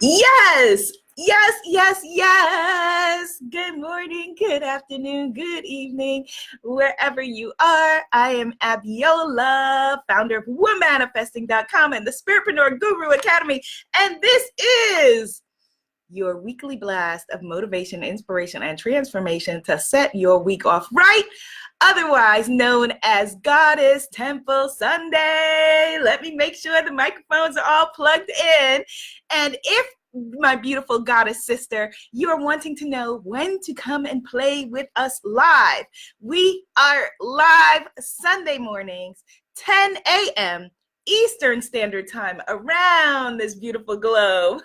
Yes, yes, yes, yes. Good morning, good afternoon, good evening, wherever you are. I am Abiola, founder of womanifesting.com and the Spiritpreneur Guru Academy. And this is your weekly blast of motivation, inspiration, and transformation to set your week off right, otherwise known as Goddess Temple Sunday. Let me make sure the microphones are all plugged in. And if my beautiful goddess sister, you are wanting to know when to come and play with us live, we are live Sunday mornings, 10 a.m. Eastern Standard Time around this beautiful globe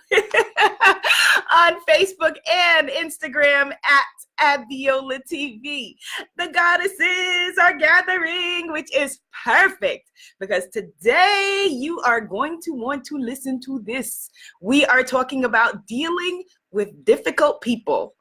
on Facebook and Instagram at Abiola TV. The goddesses are gathering, which is perfect because today you are going to want to listen to this. We are talking about dealing with difficult people.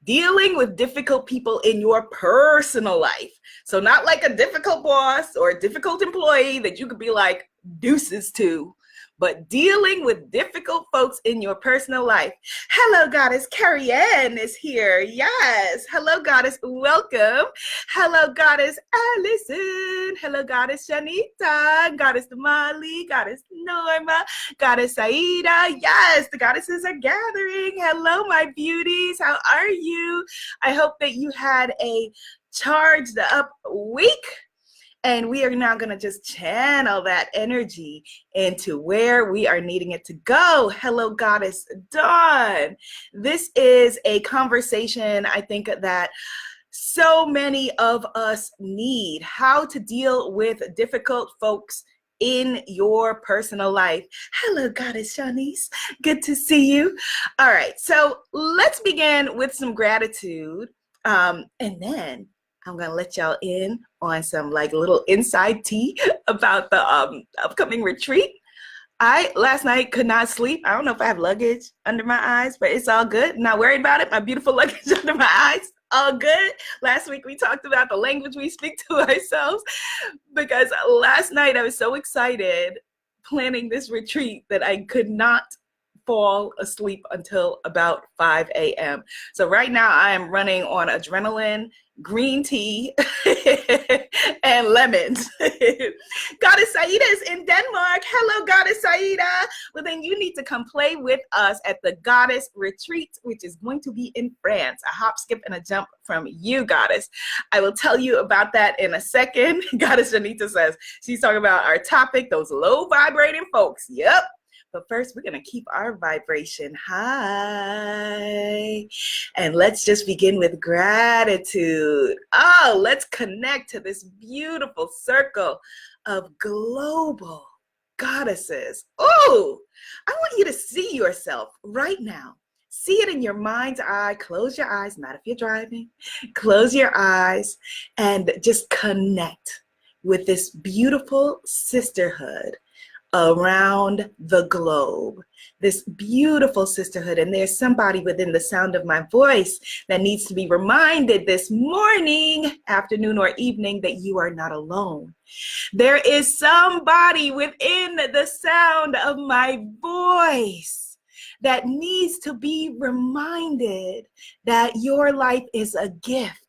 Dealing with difficult people in your personal life. So not like a difficult boss or a difficult employee that you could be like deuces to, but dealing with difficult folks in your personal life. Hello, Goddess Carrie Ann is here. Yes. Hello, Goddess. Welcome. Hello, Goddess Allison. Hello, Goddess Shanita. Goddess Damali. Goddess Norma. Goddess Aida. Yes, the goddesses are gathering. Hello, my beauties. How are you? I hope that you had a charged up week. And we are now going to just channel that energy into where we are needing it to go. Hello, Goddess Dawn. This is a conversation I think that so many of us need. How to deal with difficult folks in your personal life. Hello, Goddess Shanice. Good to see you. All right, so let's begin with some gratitude. And then I'm going to let y'all in on some like little inside tea about the upcoming retreat. I last night could not sleep. I don't know if I have luggage under my eyes, but it's all good. Not worried about it. My beautiful luggage under my eyes. All good. Last week we talked about the language we speak to ourselves because last night I was so excited planning this retreat that I could not fall asleep until about 5 a.m. So right now I am running on adrenaline, green tea, and lemons. Goddess Saida is in Denmark. Hello, Goddess Saida. Well, then you need to come play with us at the Goddess Retreat, which is going to be in France. A hop, skip, and a jump from you, Goddess. I will tell you about that in a second. Goddess Janita says she's talking about our topic, those low vibrating folks. Yep. But first, we're going to keep our vibration high. And let's just begin with gratitude. Oh, let's connect to this beautiful circle of global goddesses. Oh, I want you to see yourself right now. See it in your mind's eye. Close your eyes, not if you're driving. Close your eyes and just connect with this beautiful sisterhood around the globe, this beautiful sisterhood. And there's somebody within the sound of my voice that needs to be reminded this morning, afternoon, or evening that you are not alone. There is somebody within the sound of my voice that needs to be reminded that your life is a gift.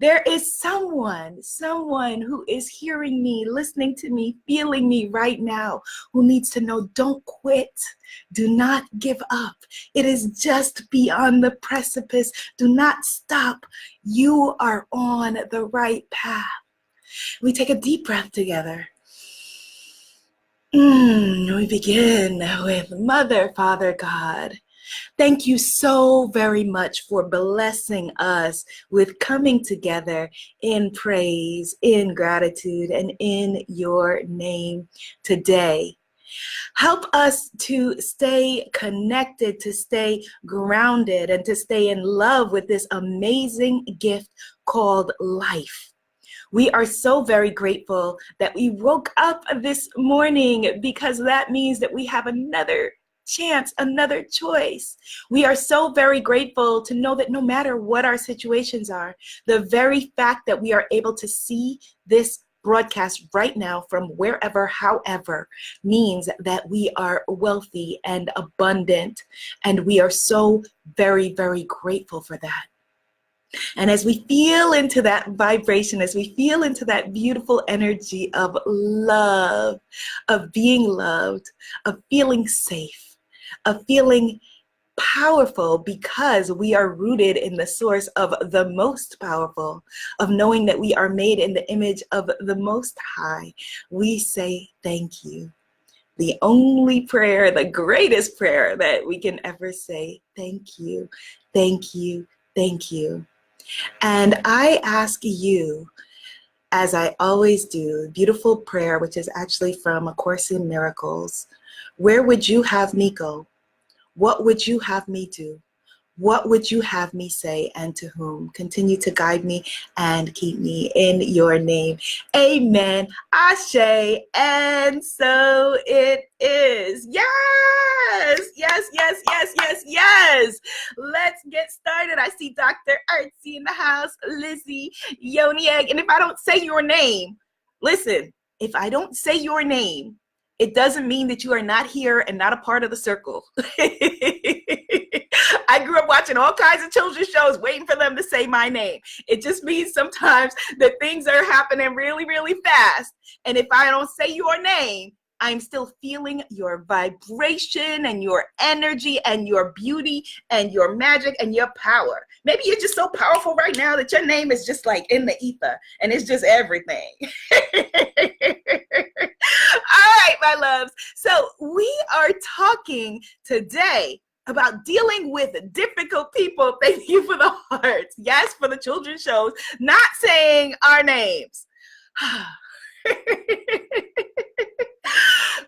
There is someone who is hearing me, listening to me, feeling me right now, who needs to know, don't quit. Do not give up. It is just beyond the precipice. Do not stop. You are on the right path. We take a deep breath together. We begin with Mother, Father, God. Thank you so very much for blessing us with coming together in praise, in gratitude, and in your name today. Help us to stay connected, to stay grounded, and to stay in love with this amazing gift called life. We are so very grateful that we woke up this morning because that means that we have another chance, another choice. We are so very grateful to know that no matter what our situations are, the very fact that we are able to see this broadcast right now from wherever, however, means that we are wealthy and abundant, and we are so very, very grateful for that. And as we feel into that vibration, as we feel into that beautiful energy of love, of being loved, of feeling safe, of feeling powerful because we are rooted in the source of the most powerful, of knowing that we are made in the image of the Most High, we say thank you. The only prayer, the greatest prayer that we can ever say, thank you, thank you, thank you. And I ask you, as I always do, beautiful prayer, which is actually from A Course in Miracles, where would you have me go? What would you have me do? What would you have me say, and to whom? Continue to guide me and keep me in your name. Amen. Ashe. And so it is. Yes, yes, yes, yes, yes, yes. Let's get started. I see Dr. Artsy in the house, Lizzie, Yoni Egg. And if I don't say your name, listen, if I don't say your name, it doesn't mean that you are not here and not a part of the circle. I grew up watching all kinds of children's shows waiting for them to say my name. It just means sometimes that things are happening really, really fast. And if I don't say your name, I'm still feeling your vibration and your energy and your beauty and your magic and your power. Maybe you're just so powerful right now that your name is just like in the ether and it's just everything. All right, my loves. So we are talking today about dealing with difficult people. Thank you for the hearts. Yes, for the children's shows, not saying our names.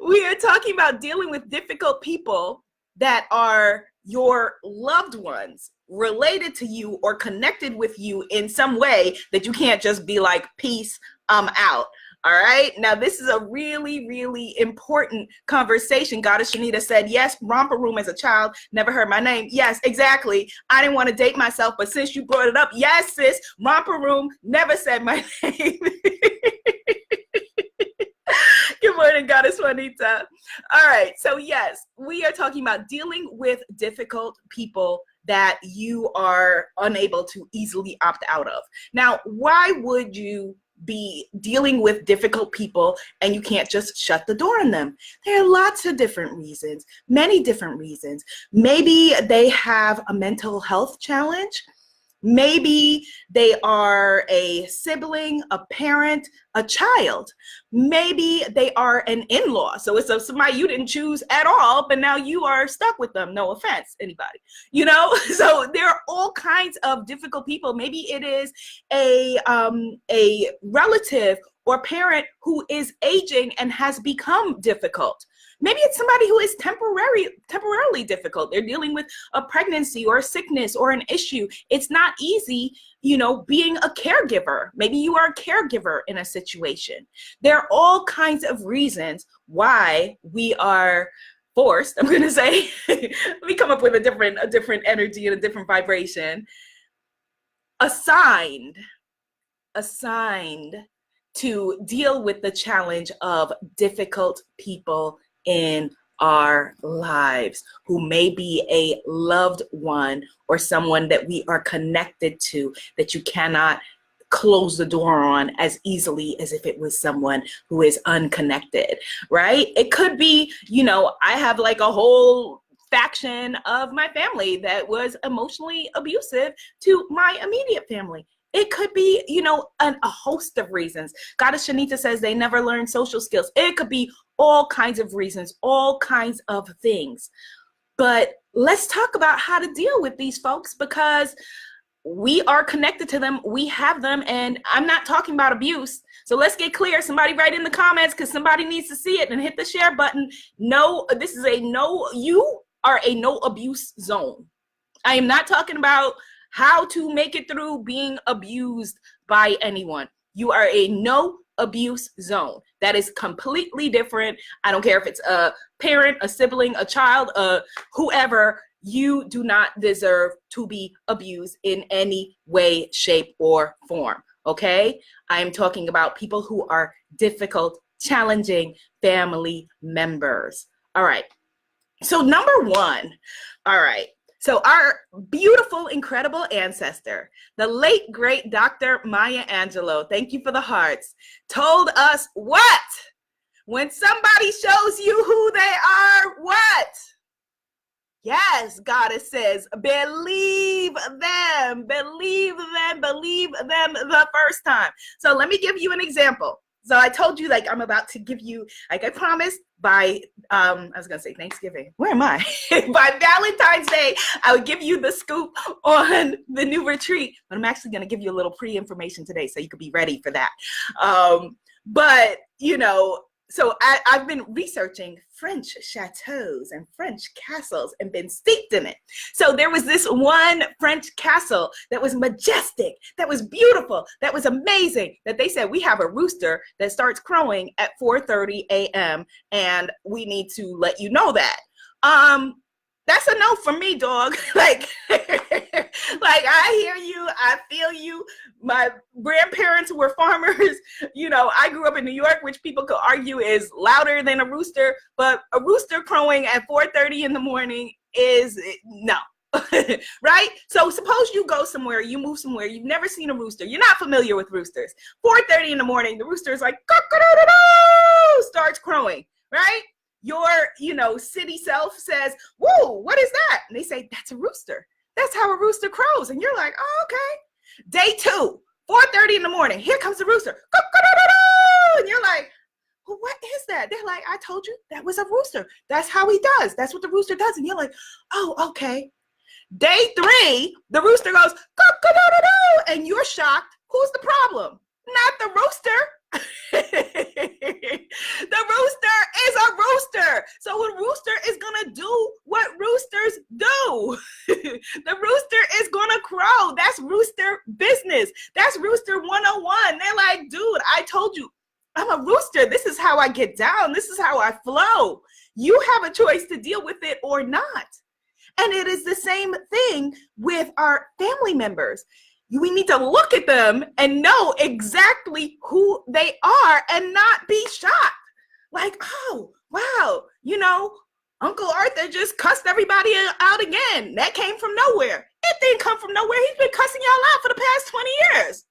We are talking about dealing with difficult people that are your loved ones, related to you or connected with you in some way that you can't just be like, peace, I'm out. All right. Now, this is a really, really important conversation. Goddess Shanita said, yes, romper room as a child, never heard my name. Yes, exactly. I didn't want to date myself, but since you brought it up, yes, sis, romper room, never said my name. Good morning, Goddess Juanita. All right. So yes, we are talking about dealing with difficult people that you are unable to easily opt out of. Now, why would you be dealing with difficult people and you can't just shut the door on them? There are lots of different reasons, many different reasons. Maybe they have a mental health challenge. Maybe they are a sibling, a parent, a child. Maybe they are an in-law. So it's somebody you didn't choose at all, but now you are stuck with them. No offense, anybody. You know, so there are all kinds of difficult people. Maybe it is a relative or parent who is aging and has become difficult. Maybe it's somebody who is temporarily difficult. They're dealing with a pregnancy or a sickness or an issue. It's not easy, you know, being a caregiver. Maybe you are a caregiver in a situation. There are all kinds of reasons why we are forced, I'm going to say, let me come up with a different energy and a different vibration, assigned to deal with the challenge of difficult people in our lives, who may be a loved one or someone that we are connected to that you cannot close the door on as easily as if it was someone who is unconnected, right? It could be, you know, I have like a whole faction of my family that was emotionally abusive to my immediate family. It could be, you know, a host of reasons. Goddess Shanita says they never learned social skills. It could be all kinds of reasons, all kinds of things. But let's talk about how to deal with these folks, because we are connected to them. We have them. And I'm not talking about abuse. So let's get clear. Somebody write in the comments, because somebody needs to see it, and hit the share button. No, this is you are a no abuse zone. I am not talking about how to make it through being abused by anyone. You are a no abuse zone. That is completely different. I don't care if it's a parent, a sibling, a child, whoever. You do not deserve to be abused in any way, shape, or form. okay? I am talking about people who are difficult, challenging family members. All right. So number one, all right. So our beautiful, incredible ancestor, the late, great Dr. Maya Angelou, thank you for the hearts, told us what? When somebody shows you who they are, what? Yes, Goddess says, believe them the first time. So let me give you an example. So I told you, like, I'm about to give you, like I promised, by, I was going to say Thanksgiving. Where am I? By Valentine's Day, I would give you the scoop on the new retreat. But I'm actually going to give you a little pre-information today so you could be ready for that. But, you know, so I've been researching French chateaus and French castles and been steeped in it. So there was this one French castle that was majestic, that was beautiful, that was amazing, that they said, we have a rooster that starts crowing at 4:30 a.m. and we need to let you know that. That's a no for me, dog. Like, like I hear you, I feel you. My grandparents were farmers. You know, I grew up in New York, which people could argue is louder than a rooster, but a rooster crowing at 4:30 in the morning is no. Right? So suppose you go somewhere, you move somewhere, you've never seen a rooster, you're not familiar with roosters. 4:30 in the morning, the rooster is like, cock-a-doodle-doo, starts crowing, right? Your, you know, city self says, whoa, what is that? And they say, that's a rooster. That's how a rooster crows. And you're like, oh, okay. Day 2, 4:30 in the morning, here comes the rooster. And you're like, well, what is that? They're like, I told you that was a rooster. That's how he does. That's what the rooster does. And you're like, oh, okay. Day 3, the rooster goes, and you're shocked. Who's the problem? Not the rooster. The rooster is a rooster. So a rooster is going to do what roosters do. The rooster is going to crow. That's rooster business. That's rooster 101. They're like, dude, I told you, I'm a rooster. This is how I get down. This is how I flow. You have a choice to deal with it or not. And it is the same thing with our family members. We need to look at them and know exactly who they are and not be shocked. Like, oh, wow, you know, Uncle Arthur just cussed everybody out again. That came from nowhere. It didn't come from nowhere. He's been cussing y'all out for the past 20 years.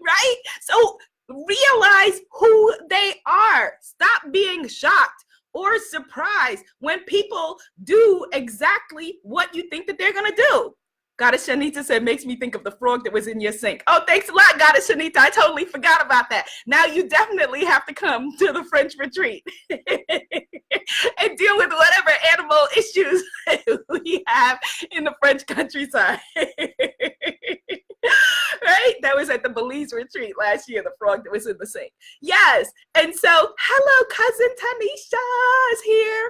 Right? So realize who they are. Stop being shocked or surprised when people do exactly what you think that they're going to do. Goddess Shanita said, makes me think of the frog that was in your sink. Oh, thanks a lot, Goddess Shanita. I totally forgot about that. Now you definitely have to come to the French retreat and deal with whatever animal issues we have in the French countryside. Right? That was at the Belize retreat last year, the frog that was in the sink. Yes. And so, hello, cousin Tanisha is here.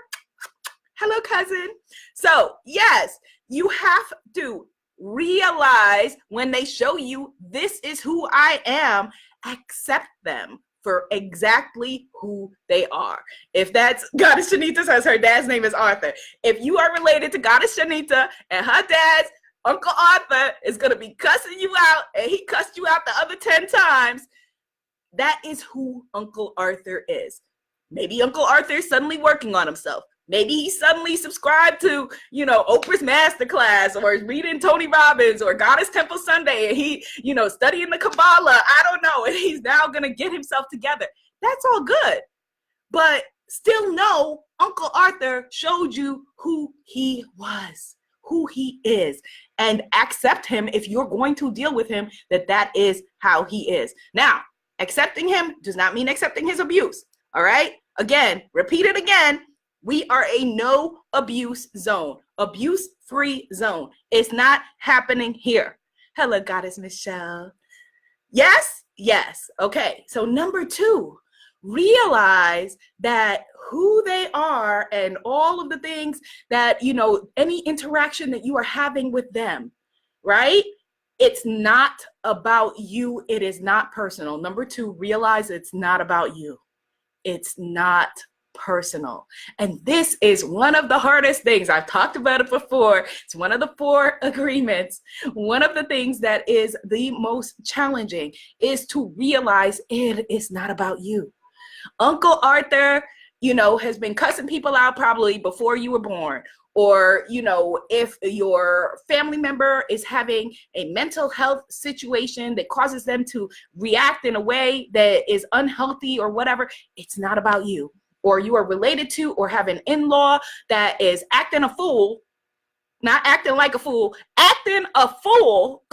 Hello, cousin. So, yes, you have to realize when they show you this is who I am, accept them for exactly who they are. If that's Goddess Shanita says her dad's name is Arthur. If you are related to Goddess Shanita and her dad's Uncle Arthur is going to be cussing you out and he cussed you out the other 10 times, that is who Uncle Arthur is. Maybe Uncle Arthur is suddenly working on himself. Maybe he suddenly subscribed to, you know, Oprah's Masterclass or is reading Tony Robbins or Goddess Temple Sunday and he, you know, studying the Kabbalah. I don't know. And he's now going to get himself together. That's all good. But still know Uncle Arthur showed you who he was, who he is, and accept him if you're going to deal with him, that is how he is. Now, accepting him does not mean accepting his abuse. All right. Again, repeat it again. We are a no abuse zone, abuse-free zone. It's not happening here. Hello, Goddess Michelle. Yes? Yes. Okay. So number 2, realize that who they are and all of the things that, you know, any interaction that you are having with them, right? It's not about you. It is not personal. Number 2, realize it's not about you. It's not personal. And this is one of the hardest things. I've talked about it before. It's one of the 4 agreements. One of the things that is the most challenging is to realize it is not about you. Uncle Arthur, has been cussing people out probably before you were born. Or, if your family member is having a mental health situation that causes them to react in a way that is unhealthy or whatever, it's not about you. Or you are related to or have an in-law that is acting a fool, not acting like a fool, acting a fool.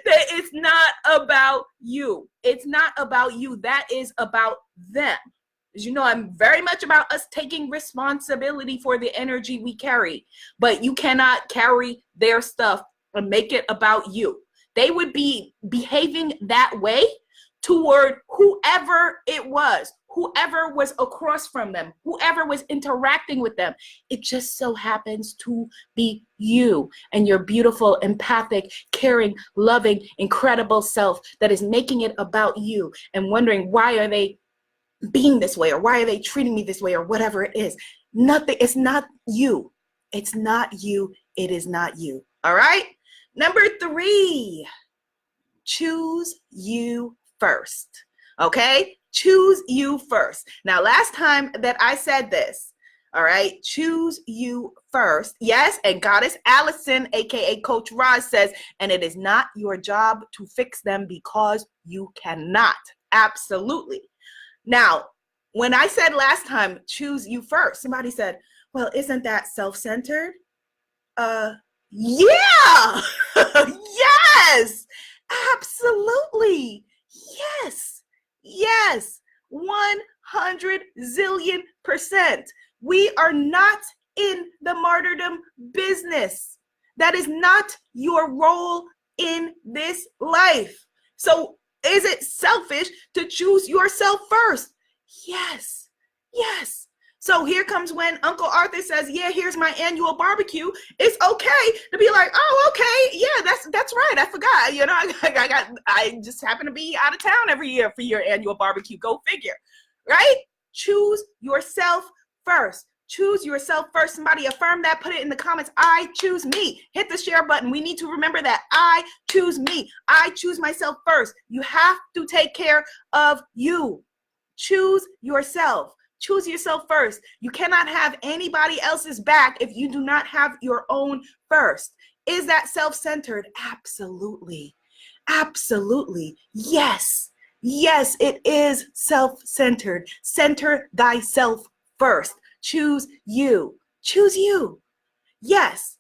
That it's not about you. It's not about you. That is about them. As you know, I'm very much about us taking responsibility for the energy we carry, but you cannot carry their stuff and make it about you. They would be behaving that way toward whoever it was, whoever was across from them, whoever was interacting with them. It just so happens to be you and your beautiful, empathic, caring, loving, incredible self that is making it about you and wondering, why are they being this way, or why are they treating me this way, or whatever it is. Nothing. It's not you. It's not you. It is not you. All right. Number 3, choose you first. Okay. Choose you first. Now, last time that I said this, all right, choose you first. Yes. And Goddess Allison, aka Coach Roz, says, and it is not your job to fix them because you cannot. Absolutely. Now, when I said last time, choose you first, somebody said, well, isn't that self-centered? Yeah. Yes, absolutely. Yes, 100 zillion%. We are not in the martyrdom business. That is not your role in this life. So is it selfish to choose yourself first? Yes. So here comes when Uncle Arthur says, yeah, here's my annual barbecue. It's okay to be like, oh, okay. Yeah, that's right. I forgot. I just happen to be out of town every year for your annual barbecue. Go figure, right? Choose yourself first. Choose yourself first. Somebody affirm that. Put it in the comments. I choose me. Hit the share button. We need to remember that. I choose me. I choose myself first. You have to take care of you. Choose yourself. Choose yourself first. You cannot have anybody else's back if you do not have your own first. Is that self-centered? Absolutely. Absolutely. Yes, it is self-centered. Center thyself first. Choose you. Choose you. Yes.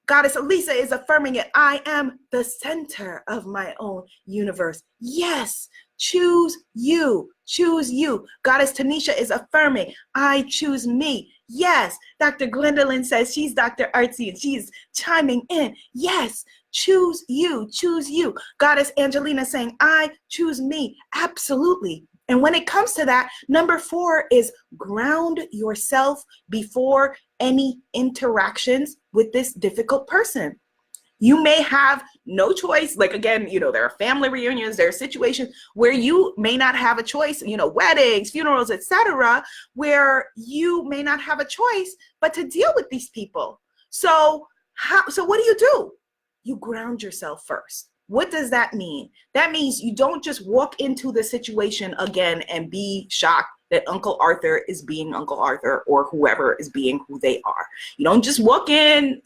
Goddess Elisa is affirming it. I am the center of my own universe. Yes. Choose you. Choose you. Goddess Tanisha is affirming. I choose me. Yes. Dr. Gwendolyn says she's Dr. Artsy and she's chiming in. Yes. Choose you. Choose you. Goddess Angelina saying, I choose me. Absolutely. And when it comes to that, number 4 is ground yourself before any interactions with this difficult person. You may have no choice. Like, again, there are family reunions, there are situations where you may not have a choice, weddings, funerals, etc., where you may not have a choice but to deal with these people. So what do? You ground yourself first. What does that mean? That means you don't just walk into the situation again and be shocked that Uncle Arthur is being Uncle Arthur or whoever is being who they are. You don't just walk in,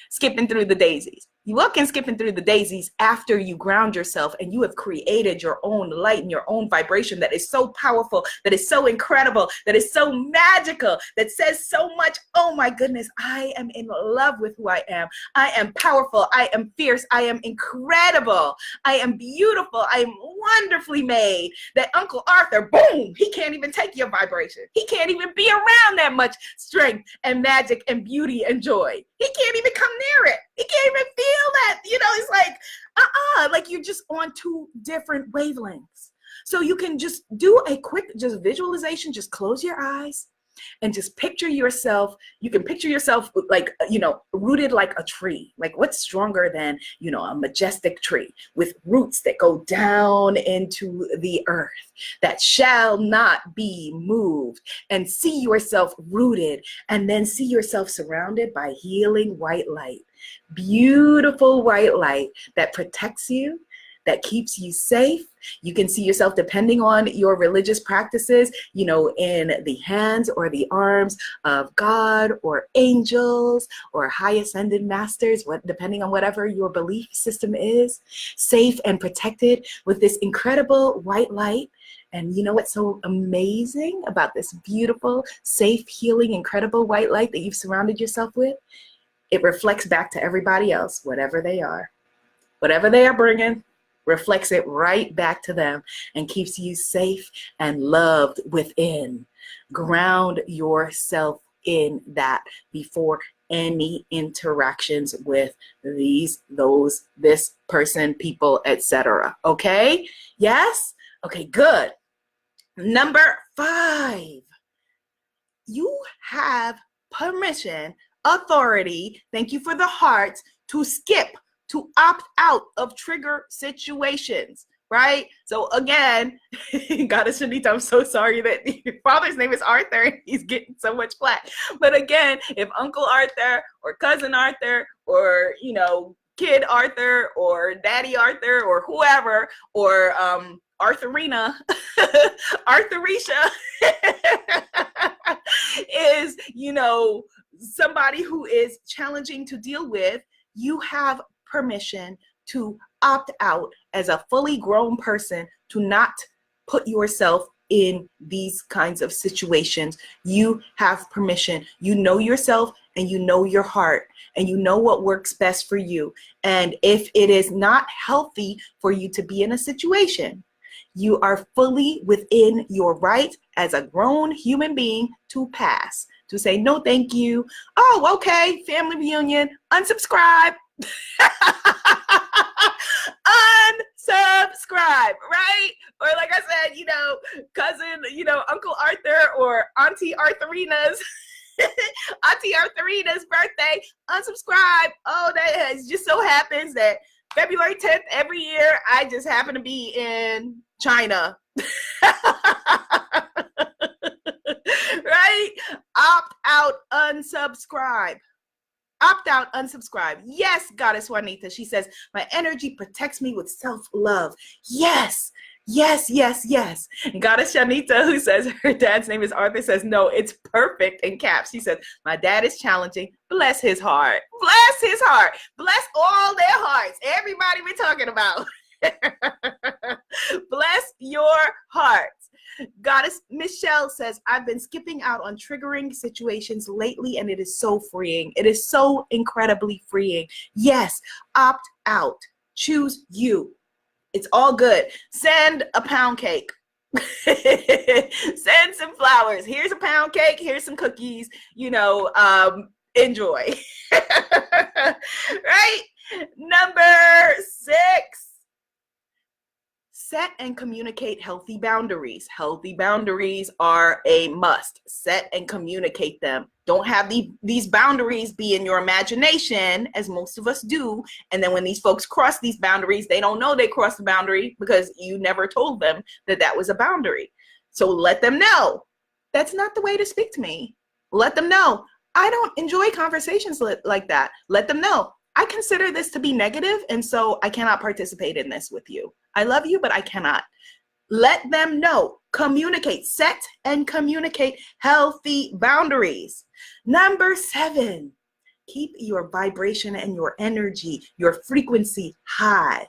skipping through the daisies. You walk in skipping through the daisies after you ground yourself and you have created your own light and your own vibration that is so powerful, that is so incredible, that is so magical, that says so much. Oh my goodness, I am in love with who I am. I am powerful. I am fierce. I am incredible. I am beautiful. I am wonderfully made. That Uncle Arthur, boom, he can't even take your vibration. He can't even be around that much strength and magic and beauty and joy. He can't even come near it. He can't even feel that. It's like, like you're just on 2 different wavelengths. So you can just do a quick visualization. Just close your eyes and just picture yourself. You can picture yourself like, rooted like a tree. Like, what's stronger than, a majestic tree with roots that go down into the earth that shall not be moved, and see yourself rooted, and then see yourself surrounded by healing white light, beautiful white light that protects you, that keeps you safe. You can see yourself, depending on your religious practices, in the hands or the arms of God or angels or high ascended masters, depending on whatever your belief system is, safe and protected with this incredible white light. And you know what's so amazing about this beautiful, safe, healing, incredible white light that you've surrounded yourself with? It reflects back to everybody else, whatever they are. Whatever they are bringing, reflects it right back to them and keeps you safe and loved within. Ground yourself in that before any interactions with these, those, this person, people, etc. Okay? Yes? Okay, good. Number 5, you have permission, authority, thank you for the hearts, to skip, to opt out of trigger situations, right? So again, Goddess Shanita, I'm so sorry that your father's name is Arthur and he's getting so much flack. But again, if Uncle Arthur or Cousin Arthur or, Kid Arthur or Daddy Arthur or whoever, or Arthurina, Arthurisha is, somebody who is challenging to deal with, you have permission to opt out as a fully grown person, to not put yourself in these kinds of situations. You have permission. You know yourself and you know your heart and you know what works best for you. And if it is not healthy for you to be in a situation, you are fully within your right as a grown human being to pass, to say, no, thank you. Oh, okay, family reunion, unsubscribe. Unsubscribe, right? Or like I said, cousin, Uncle Arthur or Auntie Arthurina's Auntie Arthurina's birthday, unsubscribe. Oh, that has just so happens that February 10th every year, I just happen to be in China. Right? Opt out, unsubscribe. Opt out, unsubscribe. Yes, Goddess Juanita. She says, my energy protects me with self-love. Yes, yes, yes, yes. And Goddess Shanita, who says her dad's name is Arthur, says, no, it's perfect in caps. She says, my dad is challenging. Bless his heart. Bless his heart. Bless all their hearts. Everybody we're talking about. Bless your hearts. Goddess Michelle says, I've been skipping out on triggering situations lately and it is so freeing. It is so incredibly freeing. Yes, opt out. Choose you. It's all good. Send a pound cake. Send some flowers. Here's a pound cake. Here's some cookies. Enjoy. Right? Number 6. Set and communicate healthy boundaries. Healthy boundaries are a must. Set and communicate them. Don't have these boundaries be in your imagination, as most of us do. And then when these folks cross these boundaries, they don't know they crossed the boundary because you never told them that was a boundary. So let them know that's not the way to speak to me. Let them know I don't enjoy conversations like that. Let them know I consider this to be negative, and so I cannot participate in this with you. I love you, but I cannot. Let them know. Communicate. Set and communicate healthy boundaries. Number 7, keep your vibration and your energy, your frequency high.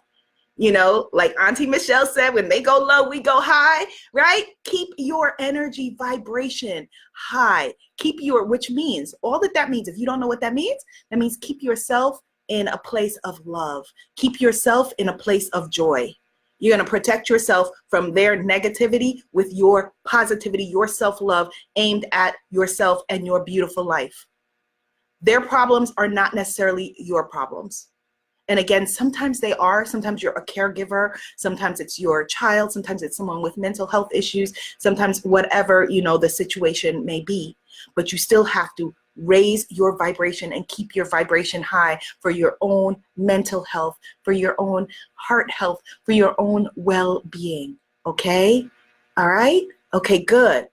Like Auntie Michelle said, when they go low, we go high, right? Keep your energy vibration high. Which means, all that means, if you don't know what that means keep yourself in a place of love. Keep yourself in a place of joy. You're going to protect yourself from their negativity with your positivity, your self-love aimed at yourself and your beautiful life. Their problems are not necessarily your problems. And again, sometimes they are, sometimes you're a caregiver, sometimes it's your child, sometimes it's someone with mental health issues, sometimes whatever, you know, the situation may be. But you still have to raise your vibration and keep your vibration high for your own mental health, for your own heart health, for your own well-being. Okay? All right? Okay, good.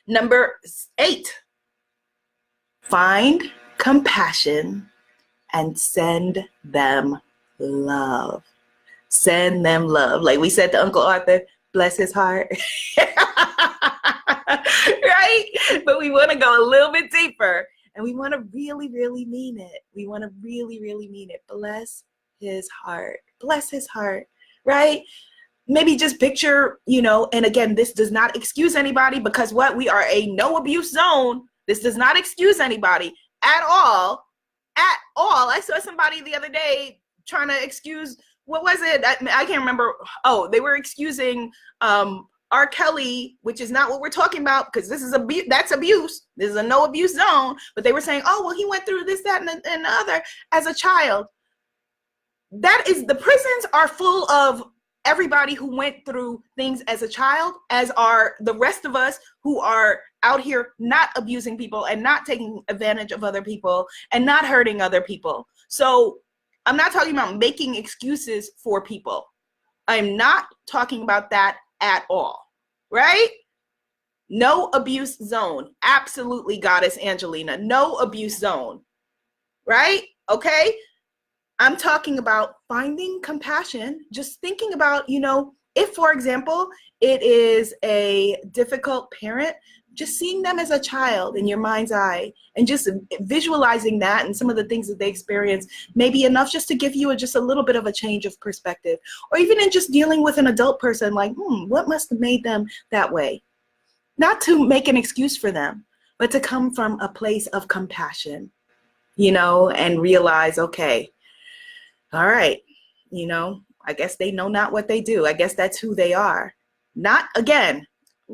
Number 8, find compassion and send them love. Send them love. Like we said to Uncle Arthur, bless his heart. Right? But we want to go a little bit deeper, and we want to really, really mean it. We want to really, really mean it. Bless his heart. Bless his heart. Right? Maybe just picture, you know, and again, this does not excuse anybody, because what? We are a no abuse zone. This does not excuse anybody at all. At all. I saw somebody the other day trying to excuse, what was it? I can't remember. Oh, they were excusing R. Kelly, which is not what we're talking about, because this is abuse. That's abuse. This is a no abuse zone. But they were saying, oh, well, he went through this, that, and the other as a child. That is, the prisons are full of everybody who went through things as a child, as are the rest of us who are out here not abusing people and not taking advantage of other people and not hurting other people. So I'm not talking about making excuses for people. I'm not talking about that at all, right? No abuse zone. Absolutely, Goddess Angelina. No abuse zone, right? Okay? I'm talking about finding compassion, just thinking about, you know, if, for example, it is a difficult parent, just seeing them as a child in your mind's eye and just visualizing that and some of the things that they experience may be enough just to give you just a little bit of a change of perspective. Or even in just dealing with an adult person, like, what must have made them that way? Not to make an excuse for them, but to come from a place of compassion, you know, and realize, okay, all right, you know, I guess they know not what they do. I guess that's who they are. Not, again,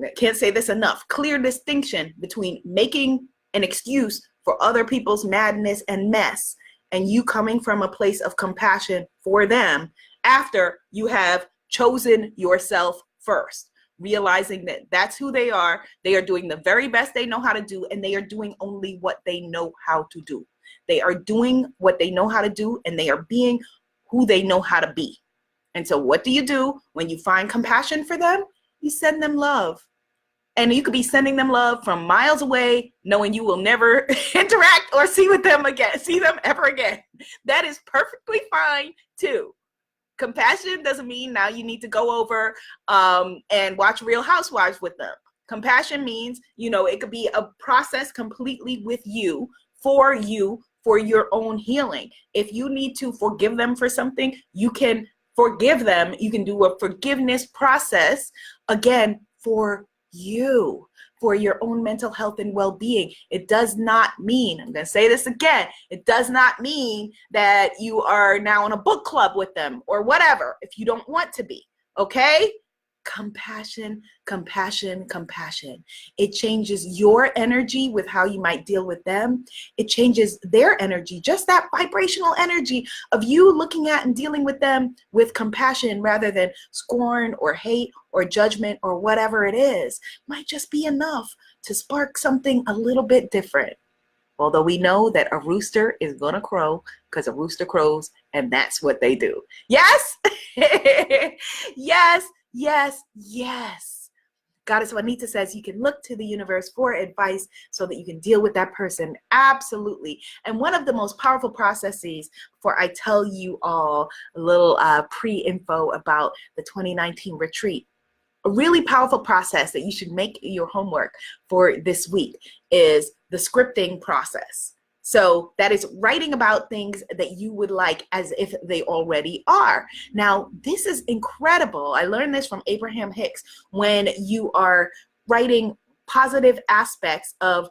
I can't say this enough, clear distinction between making an excuse for other people's madness and mess and you coming from a place of compassion for them after you have chosen yourself first, realizing that that's who they are doing the very best they know how to do, and they are doing only what they know how to do. They are doing what they know how to do, and they are being who they know how to be. And so what do you do when you find compassion for them? You send them love. And you could be sending them love from miles away, knowing you will never interact or see them ever again. That is perfectly fine too. Compassion doesn't mean now you need to go over and watch Real Housewives with them. Compassion means, you know, it could be a process completely with you, for your own healing. If you need to forgive them for something, you can forgive them. You can do a forgiveness process, again, for you, for your own mental health and well-being. It does not mean, I'm going to say this again, it does not mean that you are now in a book club with them or whatever, if you don't want to be, okay? Compassion, compassion, compassion. It changes your energy with how you might deal with them. It changes their energy, just that vibrational energy of you looking at and dealing with them with compassion rather than scorn or hate or judgment or whatever it is, might just be enough to spark something a little bit different. Although we know that a rooster is going to crow because a rooster crows and that's what they do. Yes? Yes. Yes, yes. Goddess Juanita says you can look to the universe for advice so that you can deal with that person. Absolutely. And one of the most powerful processes, before I tell you all a little pre-info about the 2019 retreat, a really powerful process that you should make your homework for this week is the scripting process. So that is writing about things that you would like as if they already are. Now, this is incredible. I learned this from Abraham Hicks. When you are writing positive aspects of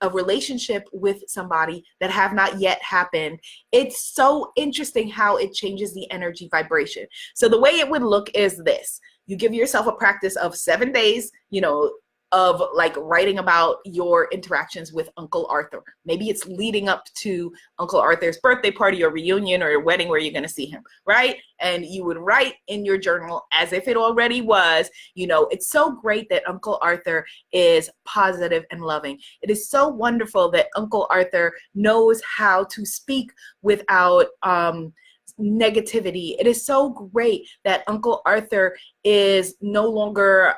a relationship with somebody that have not yet happened, it's so interesting how it changes the energy vibration. So the way it would look is this. You give yourself a practice of 7 days, you know, of like writing about your interactions with Uncle Arthur. Maybe it's leading up to Uncle Arthur's birthday party or reunion or a wedding where you're going to see him, right? And you would write in your journal as if it already was, you know, it's so great that Uncle Arthur is positive and loving. It is so wonderful that Uncle Arthur knows how to speak without negativity. It is so great that Uncle Arthur is no longer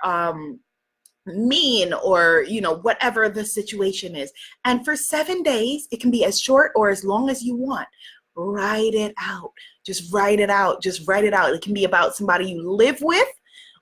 mean or, you know, whatever the situation is. And for 7 days, it can be as short or as long as you want. Write it out. Just write it out. Just write it out. It can be about somebody you live with.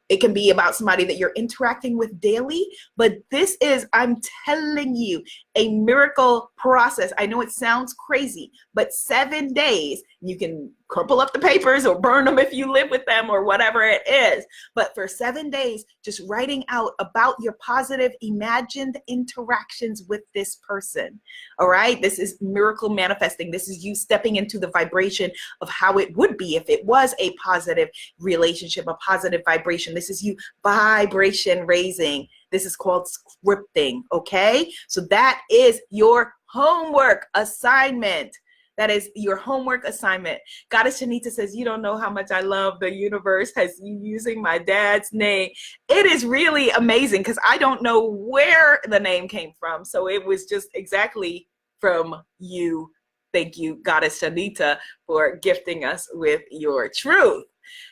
It can be about somebody that you're interacting with daily, but this is, I'm telling you, a miracle process. I know it sounds crazy, but 7 days, you can crumple up the papers or burn them if you live with them or whatever it is. But for 7 days, just writing out about your positive imagined interactions with this person. All right. This is miracle manifesting. This is you stepping into the vibration of how it would be if it was a positive relationship, a positive vibration. This is you vibration raising. This is called scripting. Okay. So that is your homework assignment. That is your homework assignment. Goddess Shanita says, you don't know how much I love the universe has you using my dad's name. It is really amazing because I don't know where the name came from. So it was just exactly from you. Thank you, Goddess Shanita, for gifting us with your truth.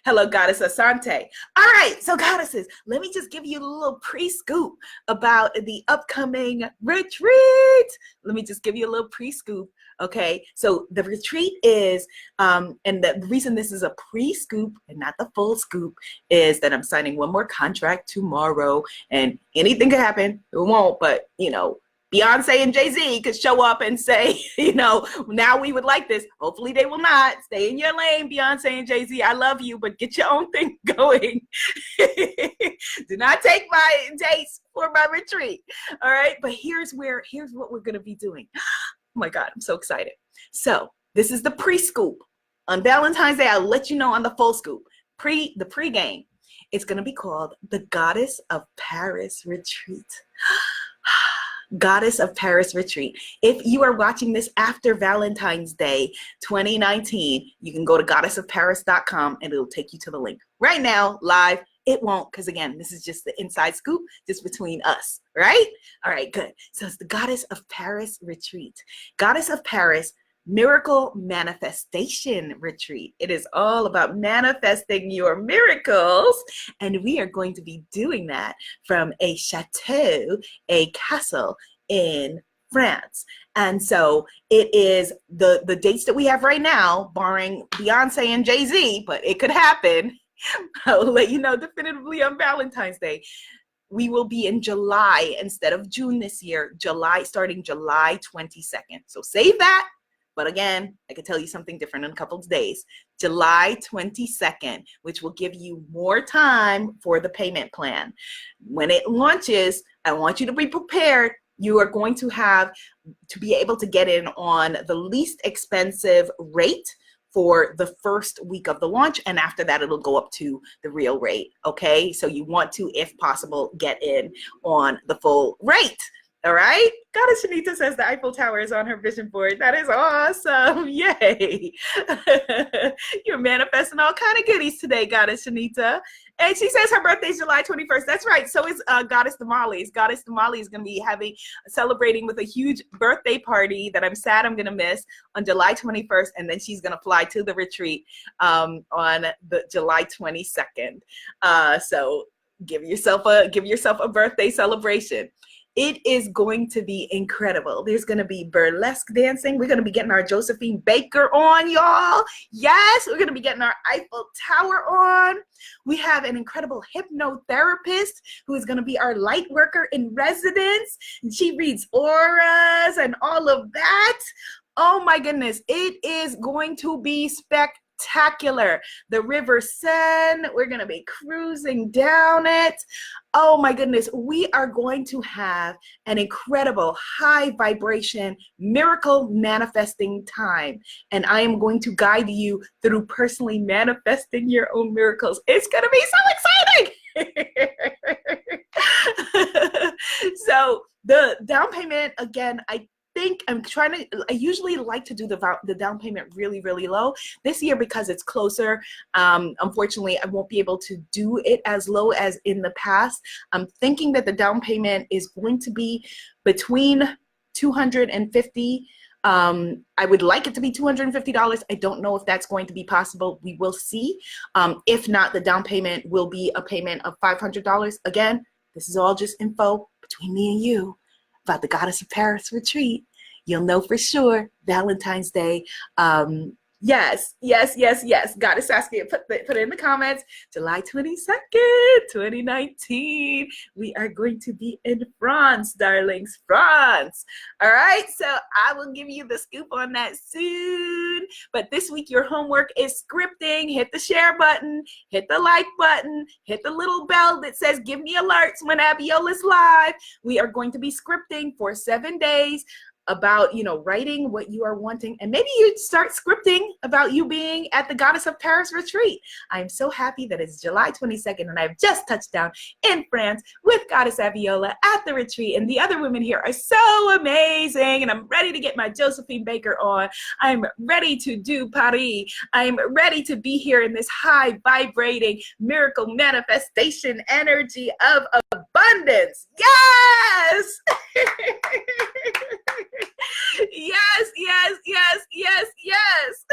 Hello, Goddess Asante. All right, so goddesses, let me just give you a little pre-scoop about the upcoming retreat. Let me just give you a little pre-scoop. Okay, so the retreat is, and the reason this is a pre-scoop and not the full scoop is that I'm signing one more contract tomorrow, and anything could happen. It won't, but you know, Beyonce and Jay-Z could show up and say, you know, now we would like this. Hopefully they will not. Stay in your lane, Beyonce and Jay-Z. I love you, but get your own thing going. Do not take my dates for my retreat. All right, but here's what we're going to be doing. Oh my God, I'm so excited. So this is the pre-scoop. On Valentine's Day, I'll let you know on the full scoop. The pre-game. It's going to be called the Goddess of Paris Retreat. Goddess of Paris Retreat. If you are watching this after Valentine's Day 2019, you can go to goddessofparis.com and it'll take you to the link. Right now, live, it won't, because again, this is just the inside scoop, just between us, right? All right, good. So it's the Goddess of Paris Retreat. Goddess of Paris Miracle Manifestation Retreat. It is all about manifesting your miracles, and we are going to be doing that from a chateau, a castle in France. And so it is the dates that we have right now, barring Beyonce and Jay-Z, but it could happen. I'll let you know definitively on Valentine's Day. We will be in July instead of June this year, starting July 22nd. So save that. But again, I can tell you something different in a couple of days. July 22nd, which will give you more time for the payment plan. When it launches, I want you to be prepared. You are going to have to be able to get in on the least expensive rate for the first week of the launch, and after that it'll go up to the real rate. Okay, so you want to, if possible, get in on the full rate. All right, Goddess Shanita says the Eiffel Tower is on her vision board. That is awesome. Yay. You're manifesting all kind of goodies today, Goddess Shanita. And she says her birthday is July 21st. That's right. So is Goddess Damali. Goddess Damali is going to be celebrating with a huge birthday party that I'm sad I'm going to miss on July 21st. And then she's going to fly to the retreat on the July 22nd. So give yourself a birthday celebration. It is going to be incredible. There's going to be burlesque dancing. We're going to be getting our Josephine Baker on, y'all. Yes, we're going to be getting our Eiffel Tower on. We have an incredible hypnotherapist who is going to be our light worker in residence. And she reads auras and all of that. Oh my goodness. It is going to be spectacular. The River Seine, we're going to be cruising down it. Oh my goodness, we are going to have an incredible high vibration miracle manifesting time. And I am going to guide you through personally manifesting your own miracles. It's going to be so exciting. So the down payment, again, I usually like to do the down payment really, really low. This year, because it's closer, unfortunately, I won't be able to do it as low as in the past. I'm thinking that the down payment is going to be between $250. I would like it to be $250. I don't know if that's going to be possible. We will see. If not, the down payment will be a payment of $500. Again, this is all just info between me and you about the Goddess of Paris retreat. You'll know for sure Valentine's Day. Yes. Goddess Saskia, put it in the comments. July 22nd, 2019. We are going to be in France, darlings, France. All right, so I will give you the scoop on that soon. But this week, your homework is scripting. Hit the share button, hit the like button, hit the little bell that says give me alerts when Abiola's live. We are going to be scripting for 7 days about, writing what you are wanting, and maybe you start scripting about you being at the Goddess of Paris retreat. I'm so happy that it's July 22nd and I've just touched down in France with Goddess Abiola at the retreat, and the other women here are so amazing, and I'm ready to get my Josephine Baker on. I'm ready to do Paris. I'm ready to be here in this high vibrating miracle manifestation energy of abundance. Yes! Yes.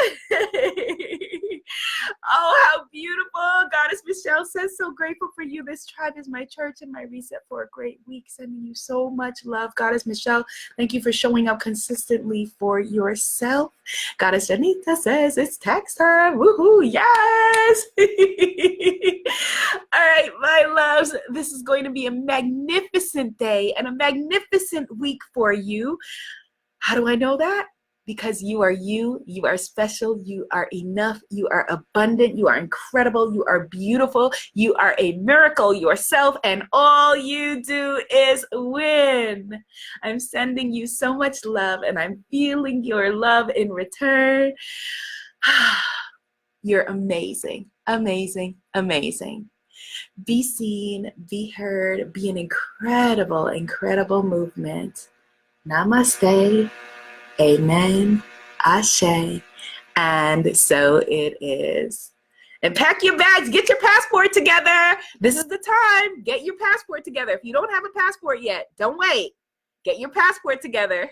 Oh, how beautiful. Goddess Michelle says, so grateful for you. This tribe is my church and my reset for a great week. Sending you so much love. Goddess Michelle, thank you for showing up consistently for yourself. Goddess Janita says, it's tax time. Woohoo, yes. All right, my loves, this is going to be a magnificent day and a magnificent week for you. How do I know that? Because you are special, you are enough, you are abundant, you are incredible, you are beautiful, you are a miracle yourself, and all you do is win. I'm sending you so much love, and I'm feeling your love in return. You're amazing, amazing, amazing. Be seen, be heard, be an incredible, incredible movement. Namaste. Amen, Ashe, and so it is. And pack your bags, get your passport together. This is the time. Get your passport together. If you don't have a passport yet, don't wait. Get your passport together.